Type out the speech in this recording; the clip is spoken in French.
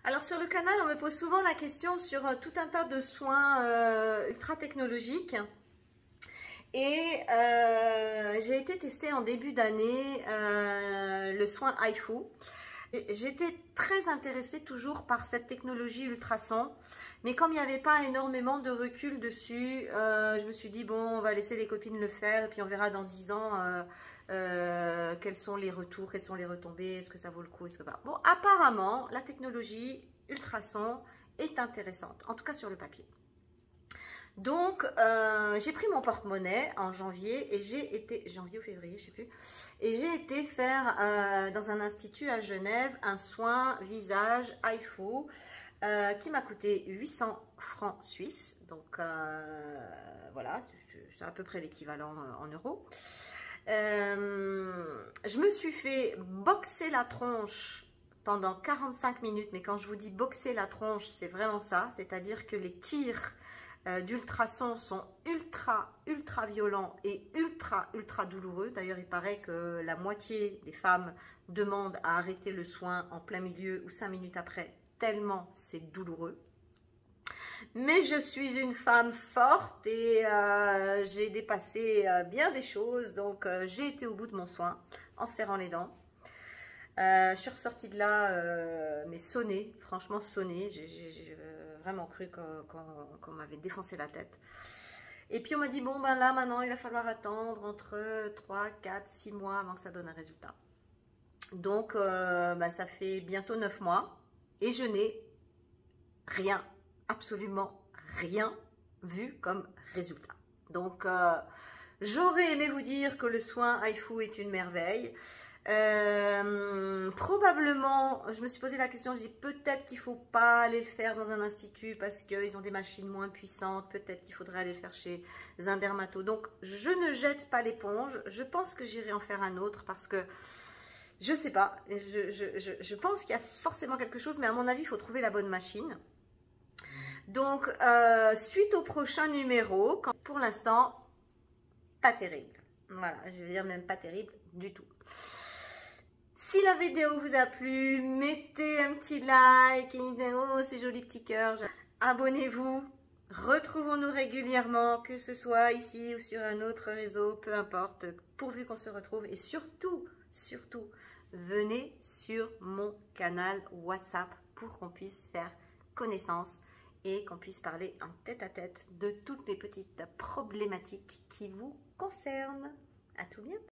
Alors sur le canal, on me pose souvent la question sur tout un tas de soins ultra technologiques. Et j'ai été tester en début d'année le soin HIFU. J'étais très intéressée toujours par cette technologie ultrason. Mais comme il n'y avait pas énormément de recul dessus, je me suis dit, bon, on va laisser les copines le faire et puis on verra dans 10 ans quels sont les retours, quelles sont les retombées, est-ce que ça vaut le coup, est-ce que pas. Bon, apparemment, la technologie ultrason est intéressante, en tout cas sur le papier. Donc, j'ai pris mon porte-monnaie en janvier et j'ai été, janvier ou février, je ne sais plus, et j'ai été faire dans un institut à Genève un soin visage HIFU qui m'a coûté 800 francs suisses. Donc, voilà, c'est à peu près l'équivalent en euros. Je me suis fait boxer la tronche pendant 45 minutes, mais quand je vous dis boxer la tronche, c'est vraiment ça, c'est-à-dire que les tirs d'ultrasons sont ultra violents et ultra douloureux. D'ailleurs, il paraît que la moitié des femmes demandent à arrêter le soin en plein milieu ou 5 minutes après, tellement c'est douloureux. Mais je suis une femme forte et j'ai dépassé bien des choses, donc j'ai été au bout de mon soin en serrant les dents. Je suis ressortie de là, mais sonnée, franchement sonnée. J'ai vraiment cru qu'on m'avait défoncé la tête. Et puis on m'a dit, bon ben là maintenant il va falloir attendre entre 3, 4, 6 mois avant que ça donne un résultat. Donc ben, ça fait bientôt 9 mois et je n'ai rien, absolument rien vu comme résultat. Donc j'aurais aimé vous dire que le soin HIFU est une merveille. Probablement, je me suis posé la question, je dis peut-être qu'il ne faut pas aller le faire dans un institut parce qu'ils ont des machines moins puissantes, peut-être qu'il faudrait aller le faire chez un dermato. Donc je ne jette pas l'éponge, je pense que j'irai en faire un autre parce que je ne sais pas, je pense qu'il y a forcément quelque chose, mais à mon avis il faut trouver la bonne machine. Donc suite au prochain numéro, pour l'instant pas terrible, voilà, je vais dire même pas terrible du tout. Si la vidéo vous a plu, mettez un petit like, oh ces jolis petits cœurs, abonnez-vous, retrouvons-nous régulièrement, que ce soit ici ou sur un autre réseau, peu importe, pourvu qu'on se retrouve et surtout, venez sur mon canal WhatsApp pour qu'on puisse faire connaissance et qu'on puisse parler en tête-à-tête de toutes les petites problématiques qui vous concernent. À tout bientôt.